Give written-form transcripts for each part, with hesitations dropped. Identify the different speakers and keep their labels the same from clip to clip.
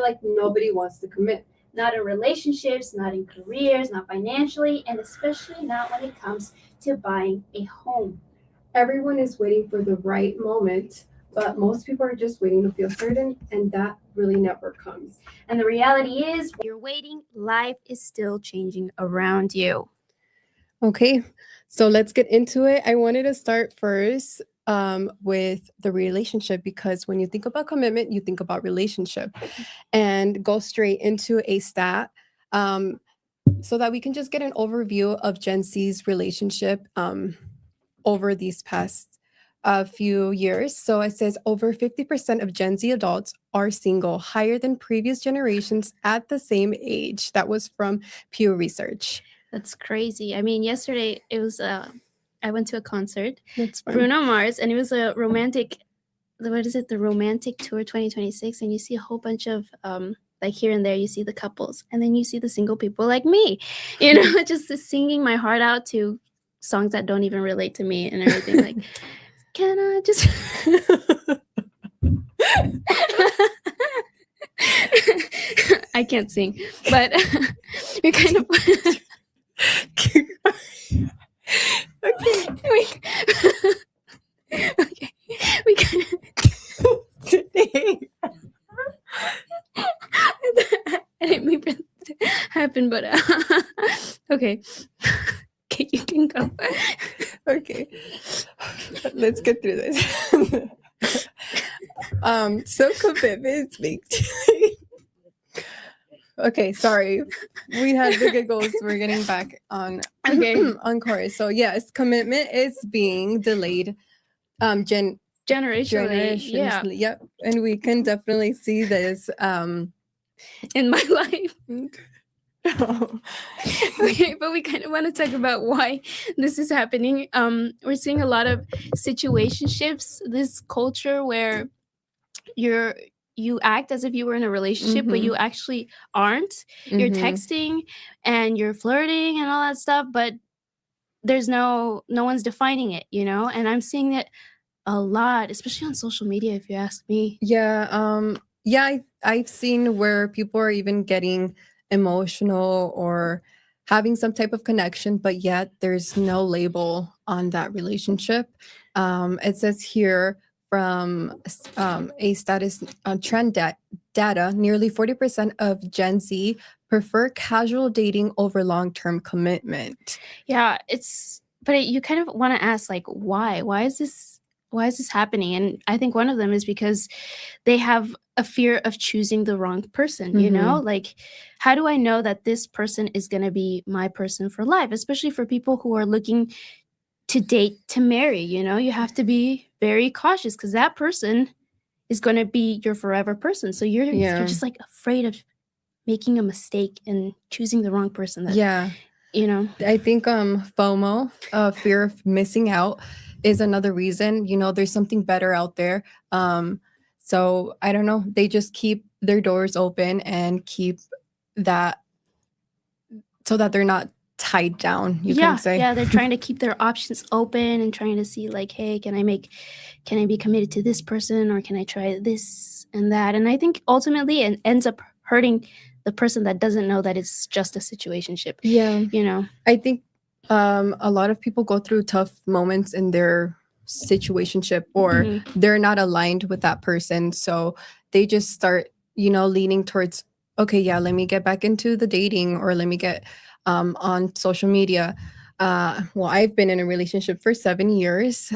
Speaker 1: like nobody wants to commit.
Speaker 2: Not in relationships, not in careers, not financially, and especially not when it comes to buying a home.
Speaker 1: Everyone is waiting for the right moment, but most people are just waiting to feel certain, and that really never comes.
Speaker 2: And the reality is, while you're waiting, life is still changing around you.
Speaker 3: Okay, so let's get into it. I wanted to start first with the relationship, because when you think about commitment, you think about relationship, and go straight into a stat so that we can just get an overview of Gen Z's relationship over these past few years. So it says over 50% of Gen Z adults are single, higher than previous generations at the same age. That was from Pew Research.
Speaker 2: That's crazy. I mean, yesterday it was I went to a concert,
Speaker 3: That's fine.
Speaker 2: Bruno Mars, and it was a romantic. What is it? The Romantic Tour 2026, and you see a whole bunch of like here and there, you see the couples, and then you see the single people like me, just singing my heart out to songs that don't even relate to me and everything. Like, can I just? I can't sing, but we kind of. Okay, we kind of.
Speaker 3: Today.
Speaker 2: I didn't mean for it to happen, but okay. Okay, you can go.
Speaker 3: Okay, let's get through this. So commitments make. Okay, sorry. We had the giggles. We're getting back on on course. So yes, commitment is being delayed.
Speaker 2: Generationally, yeah.
Speaker 3: Yep, and we can definitely see this
Speaker 2: in my life. Okay, but we kind of want to talk about why this is happening. We're seeing a lot of situationships, this culture where you act as if you were in a relationship, but you actually aren't. You're texting and you're flirting and all that stuff, but there's no one's defining it, and I'm seeing it a lot, especially on social media, if you ask me.
Speaker 3: I've seen where people are even getting emotional or having some type of connection, but yet there's no label on that relationship. It says here from a status trend data, nearly 40% of Gen Z prefer casual dating over long-term commitment.
Speaker 2: Yeah, but you kind of want to ask, like, why? Why is this happening? And I think one of them is because they have a fear of choosing the wrong person, like, how do I know that this person is going to be my person for life? Especially for people who are looking to date to marry, you have to be very cautious because that person is going to be your forever person. So you're just like afraid of making a mistake and choosing the wrong person.
Speaker 3: I think FOMO, fear of missing out, is another reason. There's something better out there. So I don't know. They just keep their doors open and keep that so that they're not tied down, you can say.
Speaker 2: Yeah, they're trying to keep their options open and trying to see, like, hey, can I be committed to this person, or can I try this and that? And I think ultimately it ends up hurting the person that doesn't know that it's just a situationship.
Speaker 3: Yeah. I think a lot of people go through tough moments in their situationship, or they're not aligned with that person. So they just start, leaning towards, okay, yeah, let me get back into the dating, or let me get on social media. Well, I've been in a relationship for 7 years,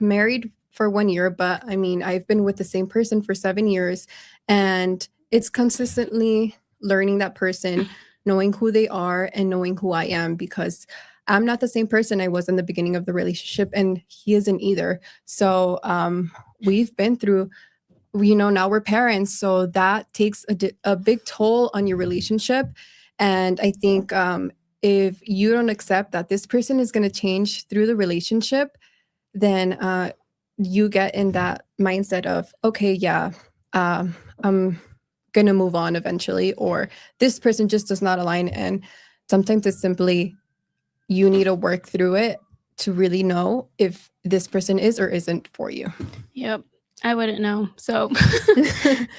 Speaker 3: married for 1 year, but I mean, I've been with the same person for 7 years, and it's consistently learning that person, knowing who they are and knowing who I am, because I'm not the same person I was in the beginning of the relationship, and he isn't either. So we've been through, now we're parents, so that takes a big toll on your relationship. And I think if you don't accept that this person is going to change through the relationship, then you get in that mindset of, okay, yeah, I'm going to move on eventually, or this person just does not align. And sometimes it's simply, you need to work through it to really know if this person is or isn't for you.
Speaker 2: Yep. I wouldn't know. So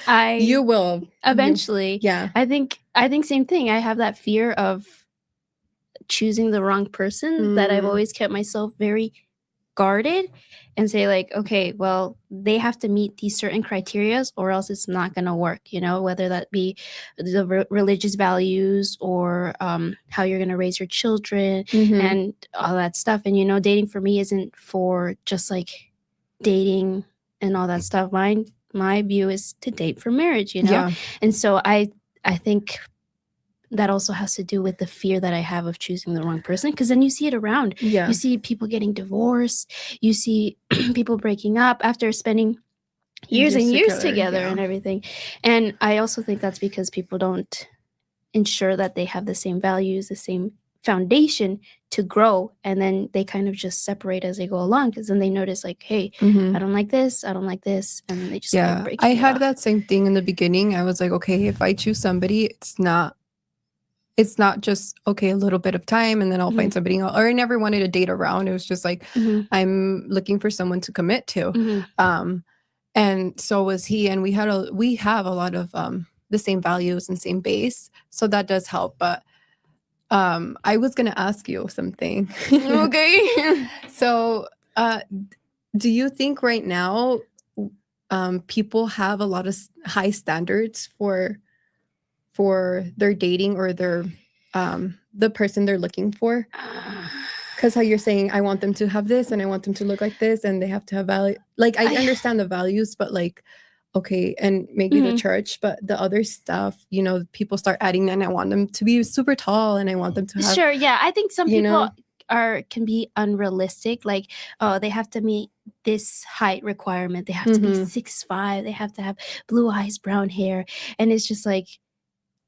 Speaker 2: I
Speaker 3: You will
Speaker 2: eventually.
Speaker 3: yeah.
Speaker 2: I think same thing. I have that fear of choosing the wrong person that I've always kept myself very guarded and say like, okay, well, they have to meet these certain criterias or else it's not going to work, whether that be the religious values or how you're going to raise your children and all that stuff. And dating for me isn't for just like dating and all that stuff. My view is to date for marriage.
Speaker 3: Yeah.
Speaker 2: And so I think that also has to do with the fear that I have of choosing the wrong person, because then you see it around.
Speaker 3: Yeah.
Speaker 2: You see people getting divorced. You see people breaking up after spending years and years together
Speaker 3: yeah.
Speaker 2: and everything. And I also think that's because people don't ensure that they have the same values, the same foundation to grow, and then they kind of just separate as they go along, because then they notice like, hey, I don't like this, and then they just
Speaker 3: yeah.
Speaker 2: break
Speaker 3: I
Speaker 2: it
Speaker 3: had
Speaker 2: off.
Speaker 3: that same thing in the beginning. I was like, okay, if I choose somebody, it's not just okay a little bit of time and then I'll find somebody else. Or I never wanted to date around. It was just like I'm looking for someone to commit to. And so was he, and we have a lot of the same values and same base, so that does help. But I was gonna ask you something.
Speaker 2: Okay.
Speaker 3: So do you think right now people have a lot of high standards for their dating or their the person they're looking for? Because how you're saying, I want them to have this and I want them to look like this and they have to have value. Like I understand the values, but like, okay, and maybe the church, but the other stuff, people start adding that, and I want them to be super tall and I want them to have.
Speaker 2: Sure, yeah. I think some people
Speaker 3: know?
Speaker 2: can be unrealistic. Like, oh, they have to meet this height requirement. They have to be 6'5". They have to have blue eyes, brown hair. And it's just like,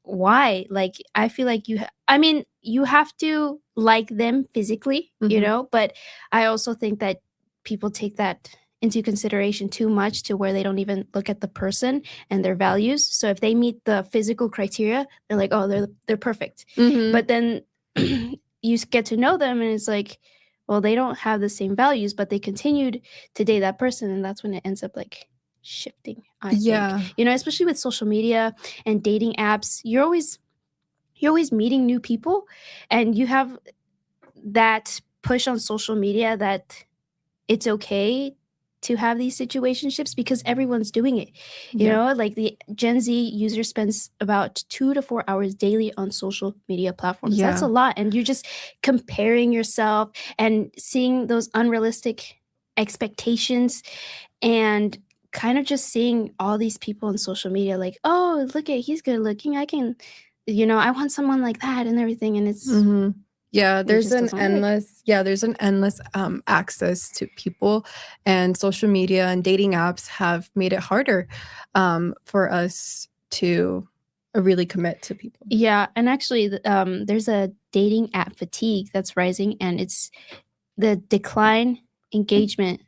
Speaker 2: why? Like, I feel like you have to like them physically, but I also think that people take that into consideration too much to where they don't even look at the person and their values. So if they meet the physical criteria, they're like, oh, they're perfect. But then you get to know them and it's like, well, they don't have the same values, but they continued to date that person, and that's when it ends up like shifting, I think. Especially with social media and dating apps, you're always meeting new people, and you have that push on social media that it's okay to have these situationships because everyone's doing it. Like the Gen Z user spends about 2 to 4 hours daily on social media platforms. That's a lot. And you're just comparing yourself and seeing those unrealistic expectations and kind of just seeing all these people on social media like, oh, look at, he's good looking. I can, I want someone like that and everything. And it's,
Speaker 3: yeah, there's an
Speaker 2: doesn't work.
Speaker 3: endless access to people, and social media and dating apps have made it harder for us to really commit to people.
Speaker 2: Yeah, and actually, there's a dating app fatigue that's rising, and it's the decline engagement.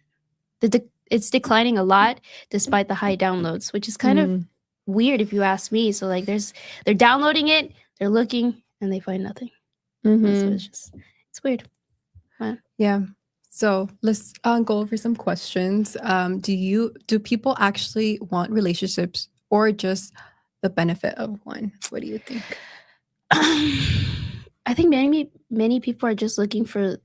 Speaker 2: It's declining a lot despite the high downloads, which is kind of weird if you ask me. So like, they're downloading it, they're looking, and they find nothing. So it's weird. But,
Speaker 3: yeah. So let's go over some questions. Do people actually want relationships or just the benefit of one? What do you think?
Speaker 2: I think many people are just looking for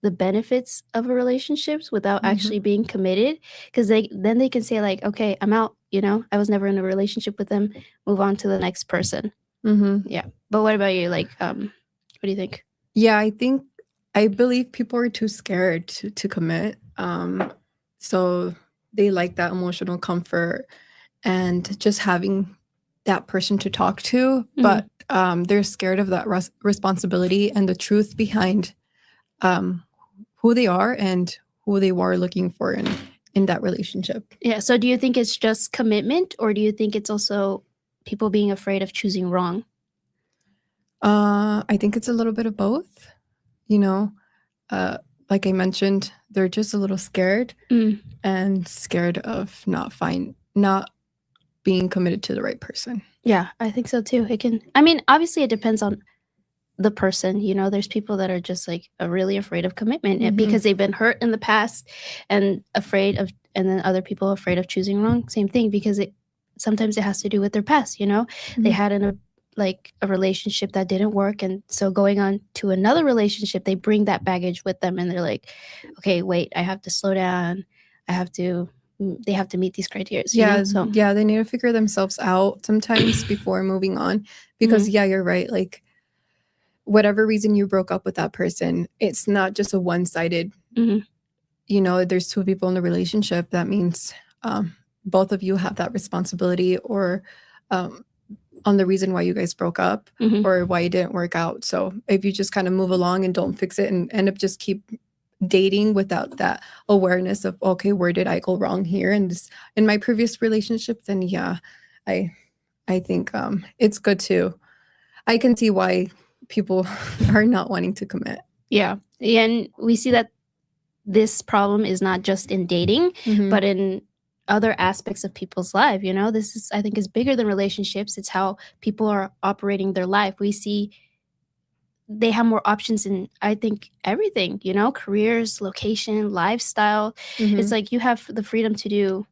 Speaker 2: the benefits of a relationships without actually being committed, because they can say like, okay, I'm out, I was never in a relationship with them, move on to the next person. Yeah. But what about you? Like, what do you think?
Speaker 3: Yeah, I believe people are too scared to commit. So they like that emotional comfort and just having that person to talk to, but they're scared of that responsibility and the truth behind who they are and who they were looking for in that relationship.
Speaker 2: Yeah. So do you think it's just commitment, or do you think it's also people being afraid of choosing wrong?
Speaker 3: I think it's a little bit of both. Like I mentioned, they're just a little scared and scared of not being committed to the right person.
Speaker 2: Yeah, I think so too. It can, I mean, obviously it depends on the person. There's people that are just like really afraid of commitment
Speaker 3: Mhm.
Speaker 2: because they've been hurt in the past and then other people afraid of choosing wrong. Same thing, because sometimes it has to do with their past. They
Speaker 3: Mhm.
Speaker 2: had a relationship that didn't work, and so going on to another relationship, they bring that baggage with them, and they're like, okay, wait, I have to slow down. They have to meet these criteria. So
Speaker 3: they need to figure themselves out sometimes before moving on, because you're right, like whatever reason you broke up with that person, it's not just a one-sided, there's two people in the relationship. That means both of you have that responsibility, or on the reason why you guys broke up, or why it didn't work out. So if you just kind of move along and don't fix it and end up just keep dating without that awareness of, okay, where did I go wrong here in my previous relationship, then I think it's good to, I can see why people are not wanting to commit.
Speaker 2: Yeah. And we see that this problem is not just in dating, but in other aspects of people's life. This is, I think, is bigger than relationships. It's how people are operating their life. We see they have more options in, I think, everything, careers, location, lifestyle. It's like you have the freedom to do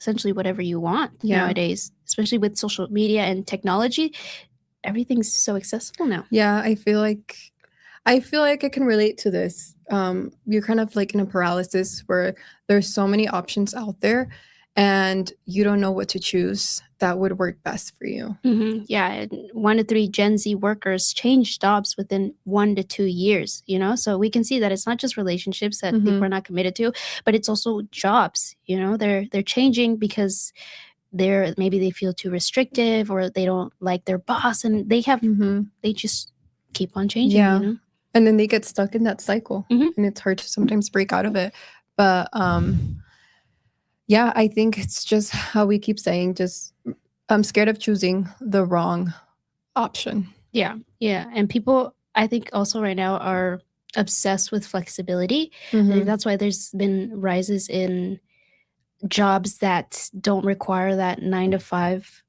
Speaker 2: essentially whatever you want nowadays, especially with social media and technology. Everything's so accessible now.
Speaker 3: Yeah, I feel like I can relate to this. You're kind of like in a paralysis where there's so many options out there and you don't know what to choose that would work best for you.
Speaker 2: Yeah, 1 to 3 Gen Z workers change jobs within 1 to 2 years, so we can see that it's not just relationships that people are not committed to, but it's also jobs. They're changing because maybe they feel too restrictive, or they don't like their boss, and they just keep on changing.
Speaker 3: And then they get stuck in that cycle, and it's hard to sometimes break out of it. But I think it's just how we keep saying, just I'm scared of choosing the wrong option.
Speaker 2: Yeah. And people, I think, also right now are obsessed with flexibility. I think that's why there's been rises in jobs that don't require that 9 to 5.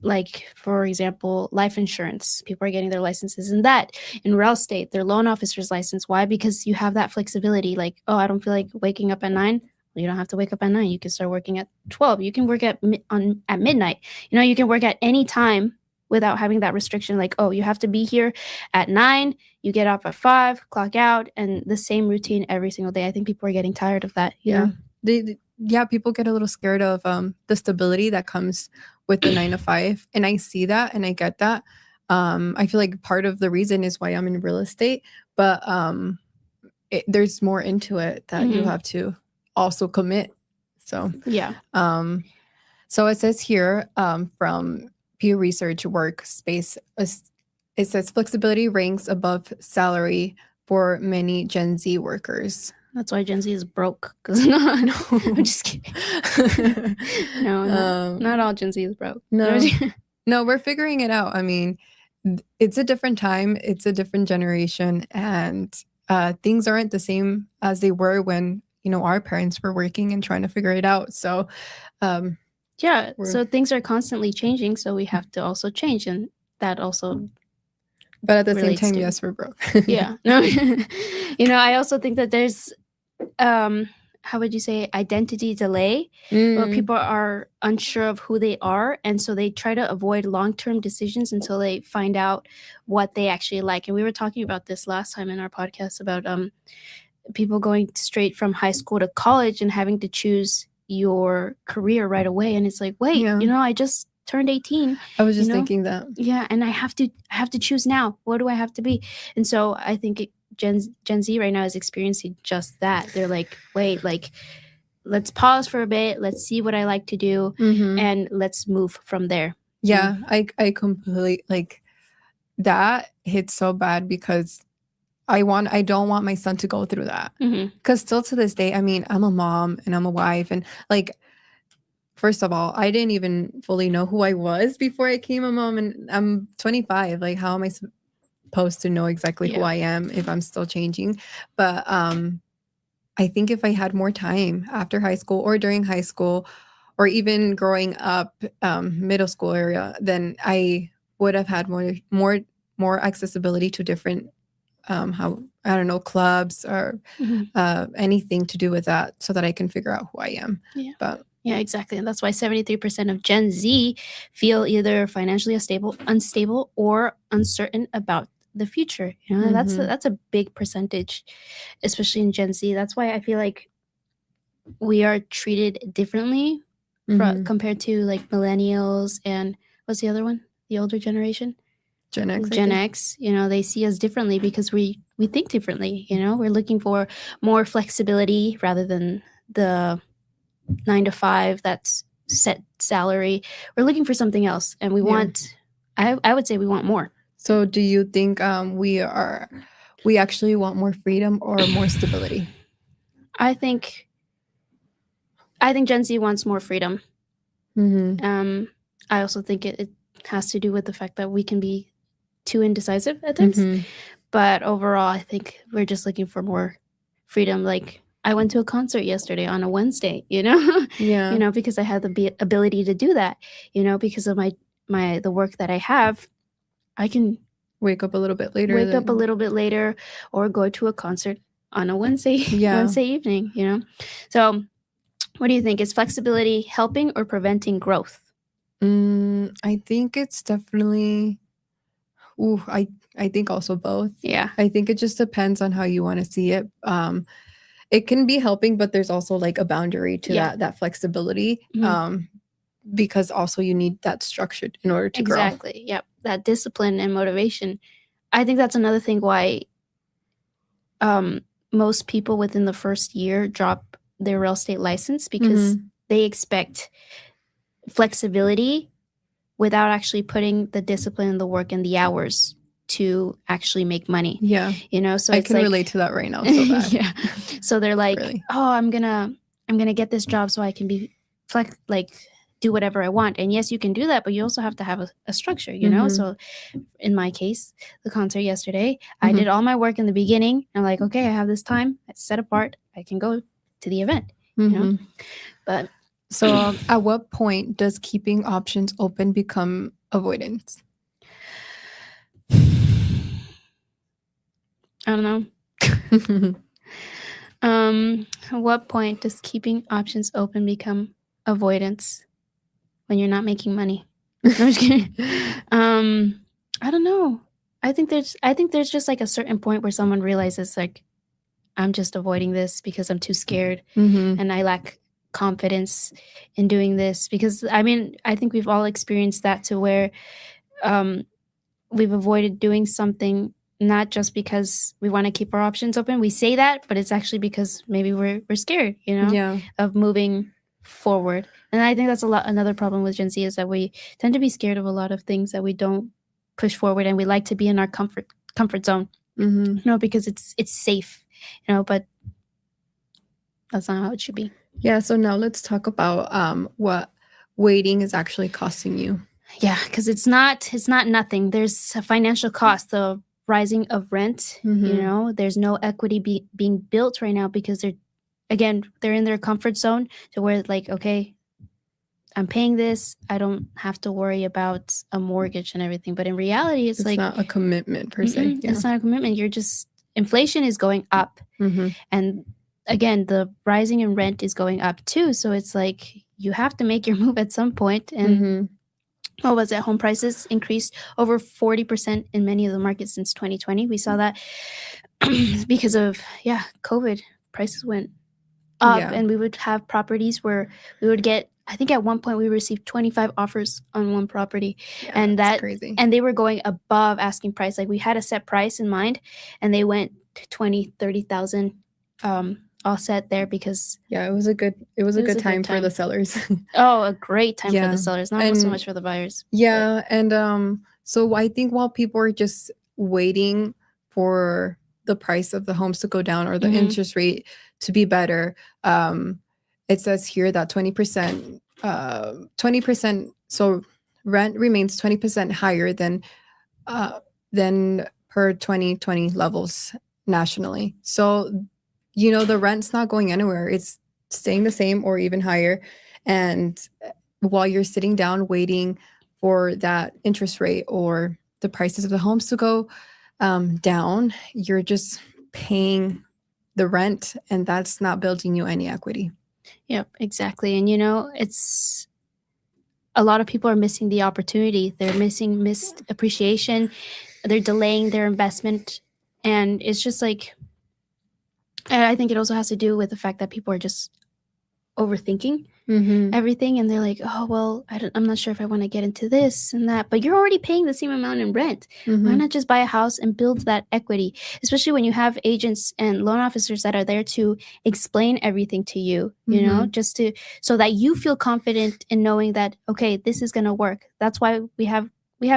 Speaker 2: Like, for example, life insurance. People are getting their licenses in that. In real estate, their loan officer's license. Why? Because you have that flexibility. Like, oh, I don't feel like waking up at 9. Well, you don't have to wake up at 9. You can start working at 12. You can work at midnight. You can work at any time without having that restriction. Like, oh, you have to be here at 9. You get off at 5, clock out, and the same routine every single day. I think people are getting tired of that. You know?
Speaker 3: People get a little scared of the stability that comes with the 9 to 5, and I see that and I get that. I feel like part of the reason is why I'm in real estate, but there's more into it that you have to also commit. So so it says here from Pew Research Workspace, it says flexibility ranks above salary for many Gen Z workers.
Speaker 2: That's why Gen Z is broke. Because no, I'm just kidding. No, not all Gen Z is broke.
Speaker 3: No, we're figuring it out. I mean, it's a different time. It's a different generation. And things aren't the same as they were when, our parents were working and trying to figure it out. So,
Speaker 2: so things are constantly changing. So we have to also change. And that also...
Speaker 3: But at the same time, yes, we're broke.
Speaker 2: Yeah. No, I also think that there's... how would you say, identity delay, where people are unsure of who they are, and so they try to avoid long-term decisions until they find out what they actually like. And we were talking about this last time in our podcast about people going straight from high school to college and having to choose your career right away, and it's like, wait, I just turned 18.
Speaker 3: I was just thinking that.
Speaker 2: Yeah, and I have to choose now. What do I have to be? And so I think Gen Z right now is experiencing just that. They're like, wait, like, let's pause for a bit. Let's see what I like to do, and let's move from there.
Speaker 3: Yeah, I completely, like, that hits so bad because I don't want my son to go through that. Because still to this day, I mean, I'm a mom and I'm a wife, and like, first of all, I didn't even fully know who I was before I became a mom, and I'm 25. Like, how am I supposed to know exactly who I am if I'm still changing? But I think if I had more time after high school or during high school or even growing up, middle school area, then I would have had more more accessibility to different how I don't know, clubs or anything to do with that, so that I can figure out who I am.
Speaker 2: Yeah.
Speaker 3: But
Speaker 2: Yeah, exactly. And that's why 73% of Gen Z feel either financially unstable, or uncertain about the future. You know, that's a big percentage, especially in Gen Z. That's why I feel like we are treated differently compared to like millennials and what's the other one? The older generation?
Speaker 3: Gen X.
Speaker 2: Gen X, you know, they see us differently because we think differently. You know, we're looking for more flexibility rather than the 9 to 5 that's set salary. We're looking for something else, and we want. I would say we want more.
Speaker 3: So, do you think we actually want more freedom or more stability?
Speaker 2: I think Gen Z wants more freedom. I also think it has to do with the fact that we can be too indecisive at times. But overall, I think we're just looking for more freedom. Like, I went to a concert yesterday on a Wednesday, you know, you know, because I had the ability to do that, you know, because of the work that I have. I can
Speaker 3: wake up a little bit later,
Speaker 2: or go to a concert on a Wednesday evening, you know. So what do you think? Is flexibility helping or preventing growth?
Speaker 3: I think it's definitely I think also both.
Speaker 2: Yeah.
Speaker 3: I think it just depends on how you want to see it. It can be helping, but there's also like a boundary to that flexibility. Because also you need that structure in order to grow.
Speaker 2: Exactly. Yep. That discipline and motivation. I think that's another thing why most people within the first year drop their real estate license, because they expect flexibility without actually putting the discipline and the work and the hours to actually make money.
Speaker 3: Yeah.
Speaker 2: You know, so
Speaker 3: I
Speaker 2: it's
Speaker 3: can
Speaker 2: like,
Speaker 3: relate to that right now so bad.
Speaker 2: Yeah. So they're like,
Speaker 3: Really.
Speaker 2: oh, I'm gonna get this job so I can be do whatever I want. And yes, you can do that, but you also have to have a structure, you know? So in my case, the concert yesterday, I did all my work in the beginning. I'm like, okay, I have this time. It's set apart. I can go to the event, you know? But
Speaker 3: so at what point does keeping options open become avoidance?
Speaker 2: I don't know. At what point does keeping options open become avoidance? When you're not making money. I'm just kidding. I don't know. I think there's just like a certain point where someone realizes, like, I'm just avoiding this because I'm too scared and I lack confidence in doing this. Because I mean, I think we've all experienced that, to where we've avoided doing something not just because we want to keep our options open. We say that, but it's actually because maybe we're scared, you know, of moving forward. And I think that's another problem with Gen Z, is that we tend to be scared of a lot of things that we don't push forward, and we like to be in our comfort zone, you know, because it's safe, you know, but that's not how it should be. Yeah.
Speaker 3: So now let's talk about what waiting is actually costing you.
Speaker 2: Yeah, because it's not nothing. There's a financial cost, the rising of rent, you know, there's no equity being built right now, because they're in their comfort zone, to where, like, okay, I'm paying this, I don't have to worry about a mortgage and everything. But in reality, it's like
Speaker 3: not a commitment per se.
Speaker 2: It's not a commitment. You're just, inflation is going up. And again, the rising in rent is going up too. So it's like, you have to make your move at some point. And what was it? Home prices increased over 40% in many of the markets since 2020. We saw that because of COVID. Prices went up, and we would have properties where we would get, I think at one point we received 25 offers on one property, and that's crazy. And they were going above asking price. Like, we had a set price in mind, and they went to 20,000-30,000 all set there, because
Speaker 3: it was a good time for the sellers.
Speaker 2: Oh, a great time for the sellers, not so much for the buyers.
Speaker 3: And so I think while people are just waiting for the price of the homes to go down, or the interest rate to be better, it says here that 20%, so rent remains 20% higher than per 2020 levels nationally. So, you know, the rent's not going anywhere. It's staying the same or even higher. And while you're sitting down waiting for that interest rate or the prices of the homes to go down, you're just paying the rent, and that's not building you any equity.
Speaker 2: Yep, exactly. And it's a lot of people are missing the opportunity. They're missed appreciation. They're delaying their investment. And it's just like, and I think it also has to do with the fact that people are just overthinking everything, and they're like, oh well, I'm not sure if I want to get into this and that, but you're already paying the same amount in rent. Why not just buy a house and build that equity, especially when you have agents and loan officers that are there to explain everything to you, just to so that you feel confident in knowing that, okay, this is going to work. That's why we have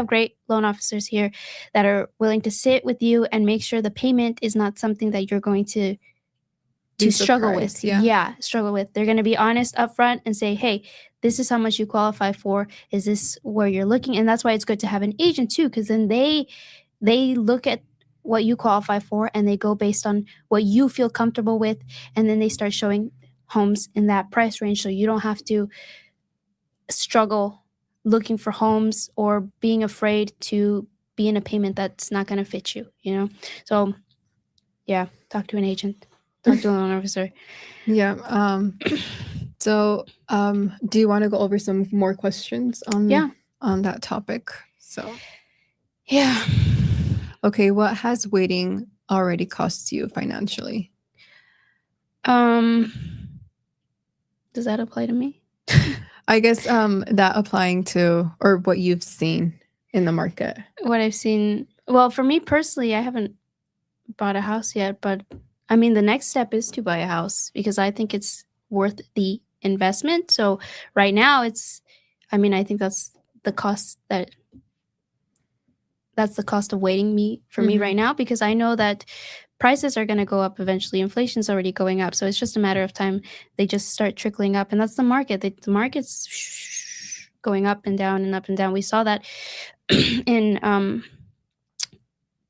Speaker 2: great loan officers here that are willing to sit with you and make sure the payment is not something that you're going to struggle with. Struggle with. They're going to be honest upfront and say, hey, this is how much you qualify for. Is this where you're looking? And that's why it's good to have an agent too, because then they look at what you qualify for and they go based on what you feel comfortable with, and then they start showing homes in that price range, so you don't have to struggle looking for homes or being afraid to be in a payment that's not going to fit you. So yeah, talk to an agent. Talk to a loan officer.
Speaker 3: Yeah. So, do you want to go over some more questions on that topic? So,
Speaker 2: yeah.
Speaker 3: Okay, what has waiting already cost you financially?
Speaker 2: Does that apply to me?
Speaker 3: I guess that applying to, or what you've seen in the market.
Speaker 2: What I've seen. Well, for me personally, I haven't bought a house yet, but I mean, the next step is to buy a house because I think it's worth the investment. So right now I think that's the cost of waiting me right now, because I know that prices are going to go up eventually. Inflation's already going up. So it's just a matter of time. They just start trickling up, and that's the market. The market's going up and down and up and down. We saw that in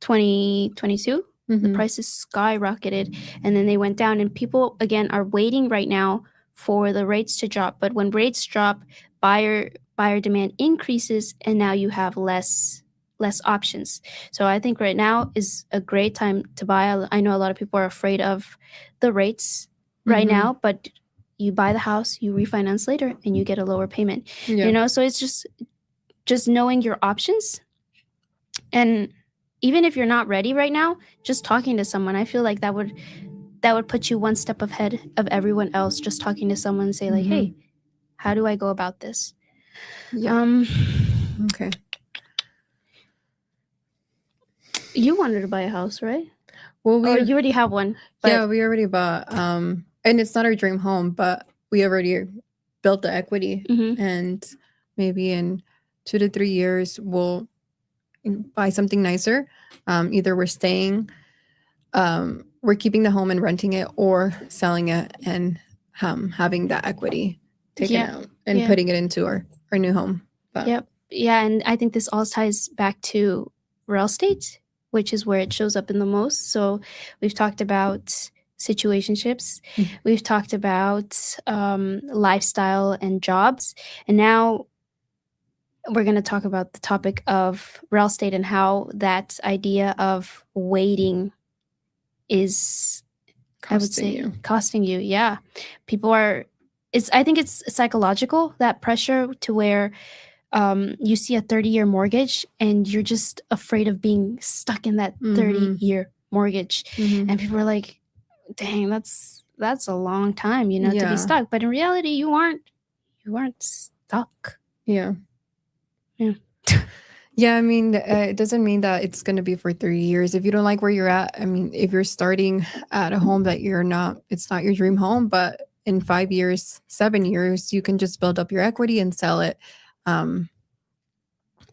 Speaker 2: 2022. The prices skyrocketed and then they went down, and people again are waiting right now for the rates to drop. But when rates drop, buyer demand increases, and now you have less options. So I think right now is a great time to buy. I know a lot of people are afraid of the rates right now, but you buy the house, you refinance later, and you get a lower payment. So it's just knowing your options. And even if you're not ready right now, just talking to someone, I feel like that would put you one step ahead of everyone else. Just talking to someone and say like, hey, how do I go about this?
Speaker 3: Okay.
Speaker 2: You wanted to buy a house, right?
Speaker 3: Well,
Speaker 2: you already have one.
Speaker 3: Yeah, we already bought. And it's not our dream home, but we already built the equity, and maybe in 2 to 3 years we'll buy something nicer. Either we're staying, we're keeping the home and renting it, or selling it and having that equity taken out and putting it into our new home. But.
Speaker 2: Yeah, and I think this all ties back to real estate, which is where it shows up in the most. So we've talked about situationships, we've talked about lifestyle and jobs, and now we're going to talk about the topic of real estate and how that idea of waiting is, costing you. Yeah. People are, I think it's psychological, that pressure to where you see a 30-year mortgage and you're just afraid of being stuck in that 30-year mortgage. And people are like, dang, that's a long time, to be stuck. But in reality, you aren't stuck.
Speaker 3: Yeah. Yeah, I mean, it doesn't mean that it's going to be for 3 years. If you don't like where you're at, I mean, if you're starting at a home that it's not your dream home, but in 5 years, 7 years, you can just build up your equity and sell it. But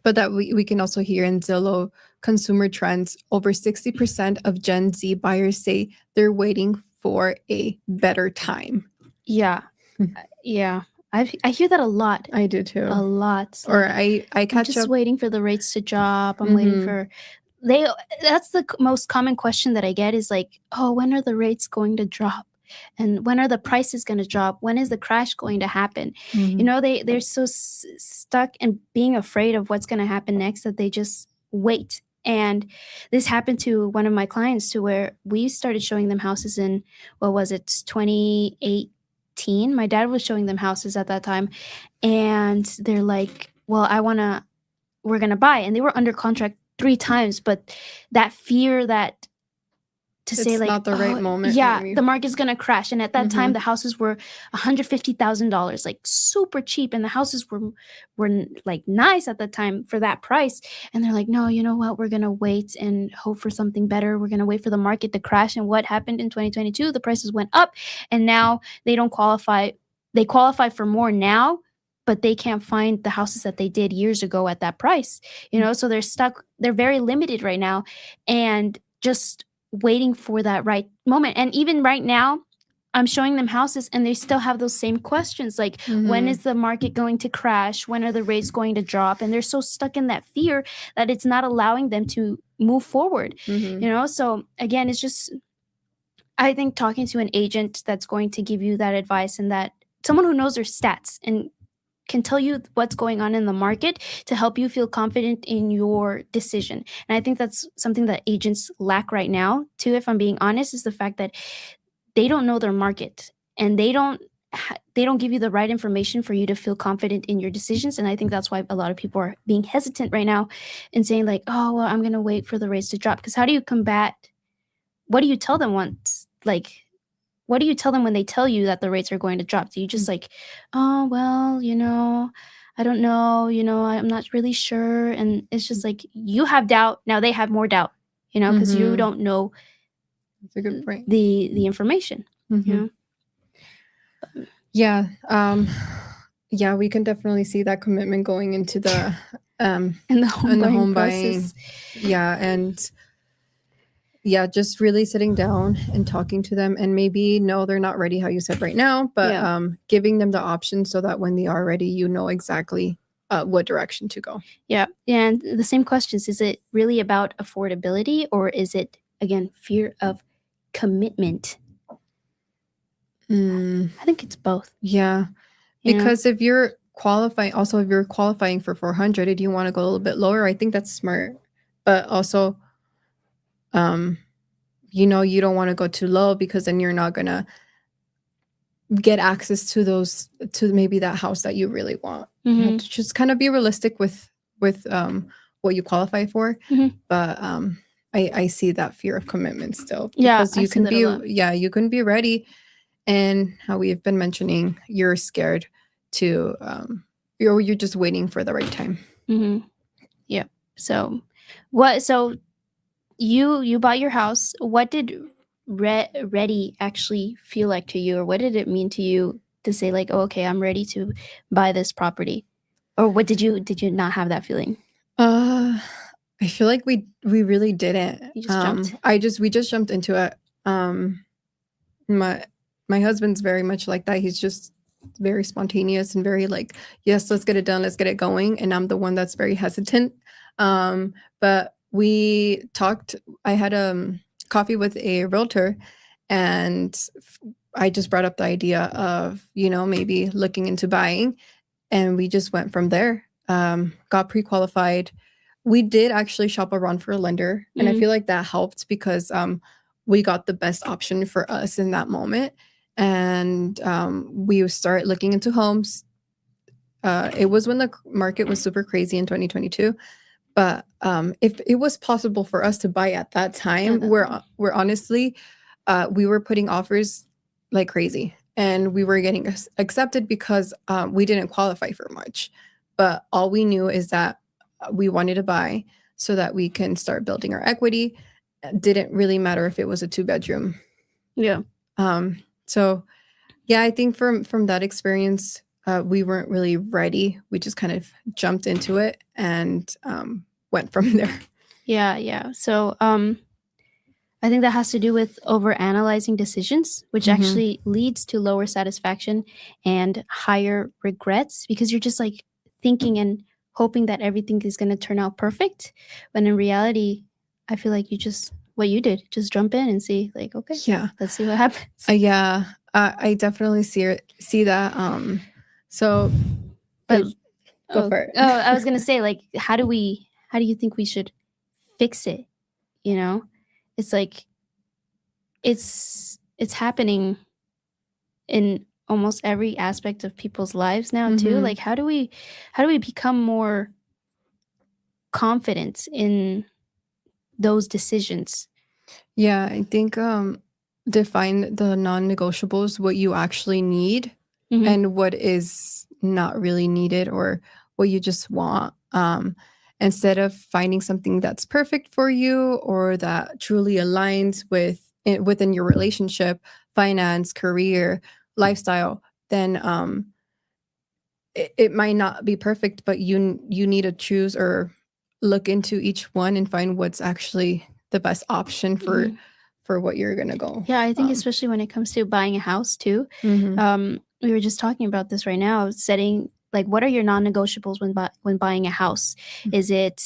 Speaker 3: that we can also hear in Zillow consumer trends, over 60% of Gen Z buyers say they're waiting for a better time.
Speaker 2: Yeah. Yeah. I hear that a lot.
Speaker 3: I do too.
Speaker 2: A lot.
Speaker 3: Or I catch
Speaker 2: I'm just waiting for the rates to drop. I'm waiting for that's the most common question that I get is like, oh, when are the rates going to drop? And when are the prices going to drop? When is the crash going to happen? They're so stuck in being afraid of what's going to happen next that they just wait. And this happened to one of my clients, to where we started showing them houses in, what was it, 2018. My dad was showing them houses at that time, and they're like, well, we're going to buy. And they were under contract 3 times, but that fear that to say
Speaker 3: It's
Speaker 2: like,
Speaker 3: not the right moment,
Speaker 2: yeah,
Speaker 3: maybe.
Speaker 2: the market's going to crash. And at that time, the houses were $150,000, like super cheap. And the houses were like nice at the time for that price. And they're like, no, you know what? We're going to wait and hope for something better. We're going to wait for the market to crash. And what happened in 2022? The prices went up, and now they don't qualify. They qualify for more now, but they can't find the houses that they did years ago at that price, so they're stuck. They're very limited right now, and just waiting for that right moment. And even right now, I'm showing them houses, and they still have those same questions, like, when is the market going to crash? When are the rates going to drop? And they're so stuck in that fear that it's not allowing them to move forward. So again, it's just, I think, talking to an agent that's going to give you that advice, and that someone who knows their stats and can tell you what's going on in the market to help you feel confident in your decision. And I think that's something that agents lack right now too, if I'm being honest, is the fact that they don't know their market, and they don't give you the right information for you to feel confident in your decisions. And I think that's why a lot of people are being hesitant right now and saying like, oh, well, I'm going to wait for the rates to drop. Because how do you combat? What do you tell them once? Like, what do you tell them when they tell you that the rates are going to drop? Do you just like, oh, well, I don't know, I'm not really sure. And it's just like, you have doubt. Now they have more doubt, because you don't know.
Speaker 3: That's a good point.
Speaker 2: The information.
Speaker 3: Yeah. Yeah, we can definitely see that commitment going into the
Speaker 2: in the home buying.
Speaker 3: Yeah. And yeah, just really sitting down and talking to them, and maybe no, they're not ready, how you said right now, but giving them the option so that when they are ready, exactly what direction to go.
Speaker 2: Yeah. And the same questions, is it really about affordability, or is it, again, fear of commitment? I think it's both.
Speaker 3: Yeah. Because if you're qualifying for 400 and you want to go a little bit lower, I think that's smart. But also, you don't want to go too low, because then you're not going to get access to maybe that house that you really want. You have to just kind of be realistic with what you qualify for. But I see that fear of commitment still, because you can be ready, and how we've been mentioning, you're scared to you're just waiting for the right time.
Speaker 2: Yeah. So you bought your house. What did ready actually feel like to you, or what did it mean to you to say like, oh, okay, I'm ready to buy this property? Or what did you not have that feeling?
Speaker 3: I feel like we really didn't.
Speaker 2: You just jumped.
Speaker 3: We just jumped into it. My husband's very much like that. He's just very spontaneous and very like, yes, let's get it done, let's get it going. And I'm the one that's very hesitant. But we talked. I had coffee with a realtor, and I just brought up the idea of maybe looking into buying, and we just went from there. Got pre-qualified. We did actually shop around for a lender, and I feel like that helped, because we got the best option for us in that moment. And we started looking into homes. It was when the market was super crazy in 2022. But if it was possible for us to buy at that time, we're honestly, we were putting offers like crazy, and we were getting accepted because we didn't qualify for much. But all we knew is that we wanted to buy so that we can start building our equity. It didn't really matter if it was a 2-bedroom.
Speaker 2: Yeah.
Speaker 3: So yeah, I think from that experience, we weren't really ready. We just kind of jumped into it and went from there.
Speaker 2: Yeah. So I think that has to do with overanalyzing decisions, which actually leads to lower satisfaction and higher regrets, because you're just like thinking and hoping that everything is going to turn out perfect. When in reality, I feel like what you did, just jump in and see like, okay, let's see what happens.
Speaker 3: I definitely see that. So, but go for it.
Speaker 2: I was going to say, like, how do you think we should fix it, you know? It's like it's happening in almost every aspect of people's lives now too. Like how do we become more confident in those decisions?
Speaker 3: Yeah, I think define the non-negotiables, what you actually need
Speaker 2: Mhm.
Speaker 3: and what is not really needed or what you just want. Instead of finding something that's perfect for you or that truly aligns within your relationship, finance, career, lifestyle, then it might not be perfect, but you need to choose or look into each one and find what's actually the best option
Speaker 2: Mhm.
Speaker 3: for what you're gonna go.
Speaker 2: Yeah, I think especially when it comes to buying a house too. We were just talking about this right now. Setting like, what are your non-negotiables when buying a house? Is it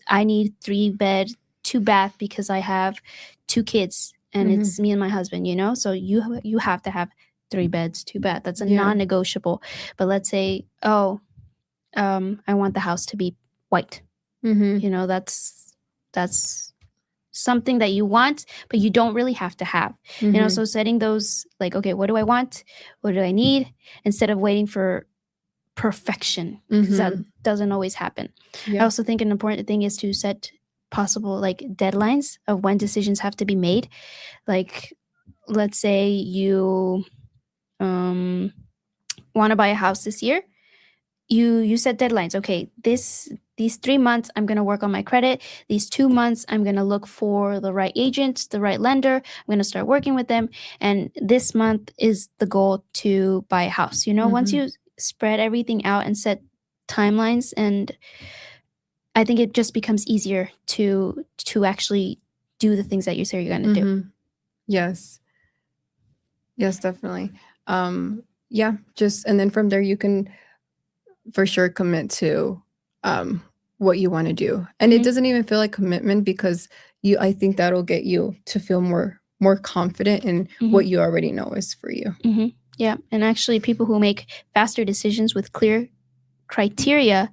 Speaker 2: I need 3-bed, 2-bath because I have 2 kids and it's me and my husband, you know? So you have to have 3 beds, 2 bath. That's a
Speaker 3: Yeah.
Speaker 2: non-negotiable. But let's say, I want the house to be white. You know, that's something that you want, but you don't really have to have. You know, so setting those like, okay, what do I want? What do I need? Instead of waiting for perfection, because that doesn't always happen. I also think an important thing is to set possible like deadlines of when decisions have to be made. Like, let's say you want to buy a house this year. You set deadlines. Okay, these 3 months I'm going to work on my credit. These 2 months I'm going to look for the right agent, the right lender. I'm going to start working with them, and this month is the goal to buy a house. You know, once you spread everything out and set timelines, and I think it just becomes easier to actually do the things that you say you're going to do.
Speaker 3: Yes, definitely. Yeah, just and then from there you can for sure commit to what you want to do, and it doesn't even feel like commitment because I think that'll get you to feel more confident in what you already know is for you.
Speaker 2: Yeah, and actually people who make faster decisions with clear criteria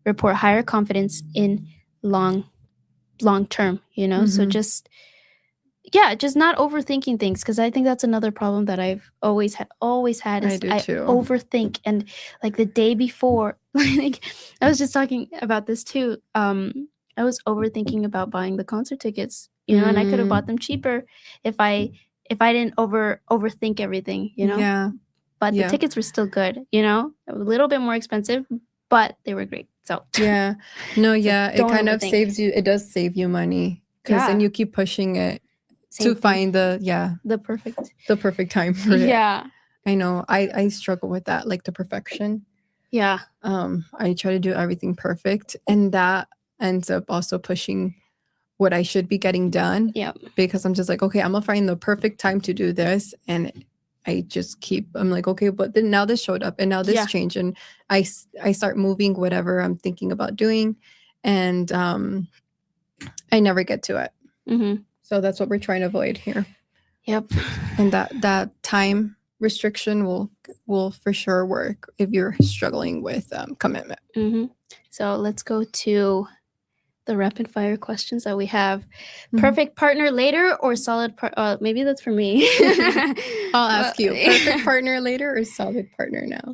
Speaker 2: report higher confidence in long term, you know. So just not overthinking things, because I think that's another problem that I've always had is
Speaker 3: I do
Speaker 2: I
Speaker 3: too.
Speaker 2: overthink. And like the day before, like I was just talking about this too, I was overthinking about buying the concert tickets, you know, and I could have bought them cheaper if I didn't overthink everything, you know.
Speaker 3: Yeah.
Speaker 2: But the tickets were still good, you know, a little bit more expensive, but they were great. So
Speaker 3: yeah, no, yeah, it
Speaker 2: don't
Speaker 3: kind of
Speaker 2: overthink.
Speaker 3: saves you. It does save you money because then you keep pushing it
Speaker 2: Same
Speaker 3: to
Speaker 2: thing.
Speaker 3: find
Speaker 2: the perfect
Speaker 3: time for it.
Speaker 2: Yeah.
Speaker 3: I know. I struggle with that, like the perfection.
Speaker 2: Yeah.
Speaker 3: I try to do everything perfect, and that ends up also pushing what I should be getting done.
Speaker 2: Yeah.
Speaker 3: Because I'm just like, okay, I'm gonna find the perfect time to do this, and I just I'm like, okay, but then now this showed up, and now this changed, and I start moving whatever I'm thinking about doing, and I never get to it. So that's what we're trying to avoid here.
Speaker 2: Yep.
Speaker 3: And that time restriction will for sure work if you're struggling with commitment.
Speaker 2: So let's go to the rapid fire questions that we have. Perfect partner later or solid maybe that's for me.
Speaker 3: I'll ask you, perfect partner later or solid partner now?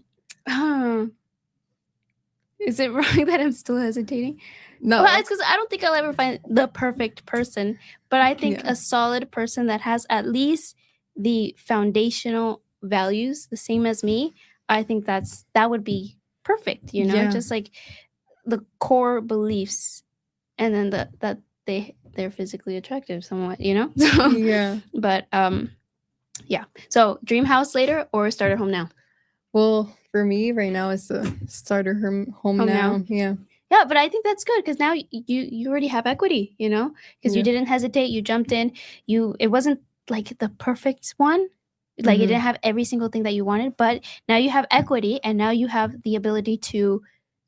Speaker 2: Is it wrong that I'm still hesitating?
Speaker 3: No.
Speaker 2: Well, it's because I don't think I'll ever find the perfect person, but I think a solid person that has at least the foundational values the same as me, I think that would be perfect, you know, just like the core beliefs, and then that they're physically attractive somewhat, you know. So,
Speaker 3: yeah.
Speaker 2: But yeah. So dream house later or starter home now?
Speaker 3: Well, for me right now it's a starter home now.
Speaker 2: Yeah, but I think that's good because now you already have equity, you know, because you didn't hesitate, you jumped in. It wasn't like the perfect one, like it didn't have every single thing that you wanted, but now you have equity, and now you have the ability to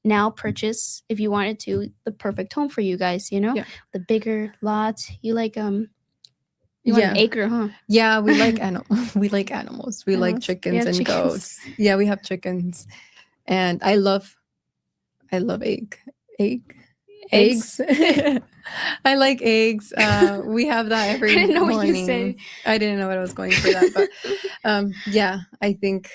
Speaker 2: now purchase, if you wanted to, the perfect home for you guys, you know, the bigger lot. You like you want an acre, huh?
Speaker 3: Yeah, we like we like animals. We like chickens and goats. Yeah, we have chickens, and I love egg. Eggs. I like eggs. We have that every
Speaker 2: I didn't know what you
Speaker 3: morning.
Speaker 2: said.
Speaker 3: I didn't know what I was going for that, but yeah, I think.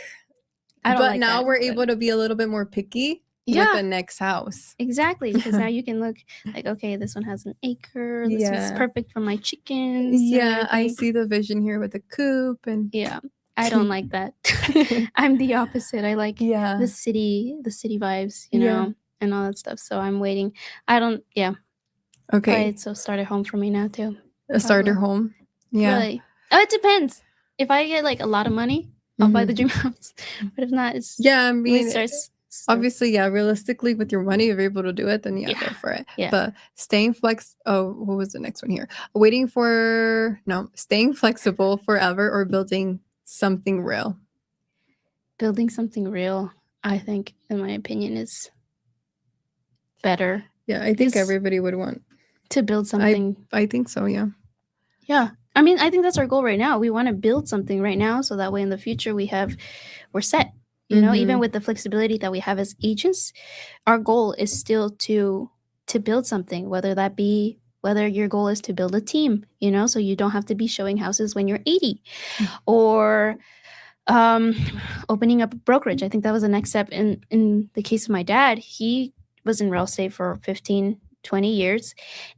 Speaker 2: I don't
Speaker 3: But
Speaker 2: like
Speaker 3: now
Speaker 2: that,
Speaker 3: we're
Speaker 2: but-
Speaker 3: able to be a little bit more picky with
Speaker 2: Yeah.
Speaker 3: the next house.
Speaker 2: Exactly, because now you can look like, okay, this one has an acre. This one's
Speaker 3: Yeah.
Speaker 2: perfect for my chickens. and
Speaker 3: Yeah, I
Speaker 2: everything.
Speaker 3: see the vision here with the coop and
Speaker 2: Yeah, I don't like that. I'm the opposite. I like
Speaker 3: yeah.
Speaker 2: the city vibes, you
Speaker 3: Yeah.
Speaker 2: know, and all that stuff. So I'm waiting. I don't. Yeah.
Speaker 3: Okay.
Speaker 2: Probably so start at home for me now too.
Speaker 3: A starter
Speaker 2: probably.
Speaker 3: home. Yeah.
Speaker 2: Really. Oh, it depends. If I get like a lot of money, I'll buy the dream house. But if not, it's
Speaker 3: Yeah, I
Speaker 2: at
Speaker 3: mean,
Speaker 2: least starts.
Speaker 3: obviously, yeah, realistically, with your money, if you're able to do it, then yeah, go
Speaker 2: Yeah.
Speaker 3: for it.
Speaker 2: Yeah.
Speaker 3: But staying what was the next one here? Staying flexible forever or building something real.
Speaker 2: Building something real, I think, in my opinion, is better
Speaker 3: Yeah, I think
Speaker 2: Because-
Speaker 3: everybody would want.
Speaker 2: to build something.
Speaker 3: I think so, yeah.
Speaker 2: Yeah. I mean, I think that's our goal right now. We want to build something right now so that way in the future we're set. You know, even with the flexibility that we have as agents, our goal is still to build something, whether your goal is to build a team, you know, so you don't have to be showing houses when you're 80 or opening up a brokerage. I think that was the next step in the case of my dad. He was in real estate for 15, 20 years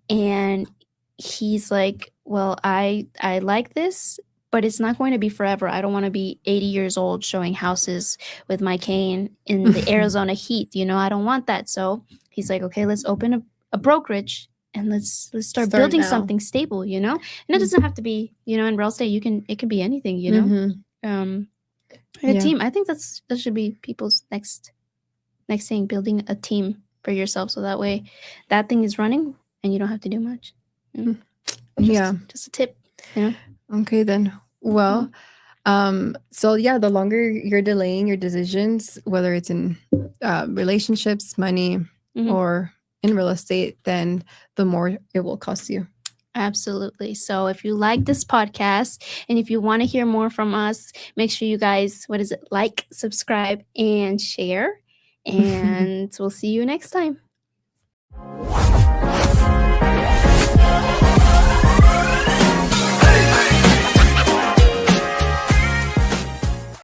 Speaker 2: and he's like, well, I like this, but it's not going to be forever. I don't want to be 80 years old showing houses with my cane in the Arizona heat. You know, I don't want that. So he's like, okay, let's open a brokerage and let's start building
Speaker 3: now.
Speaker 2: something stable, you know? And it doesn't have to be, you know, in real estate, it can be anything, you know? A
Speaker 3: Yeah.
Speaker 2: team. I think that should be people's next thing, building a team for yourself. So that way that thing is running and you don't have to do much. You know? Just a tip, you know?
Speaker 3: Okay, then. Well, so yeah, the longer you're delaying your decisions, whether it's in relationships, money,
Speaker 2: Mhm.
Speaker 3: or in real estate, then the more it will cost you.
Speaker 2: Absolutely. So if you like this podcast and if you want to hear more from us, make sure you guys, like, subscribe, and share. And we'll see you next time.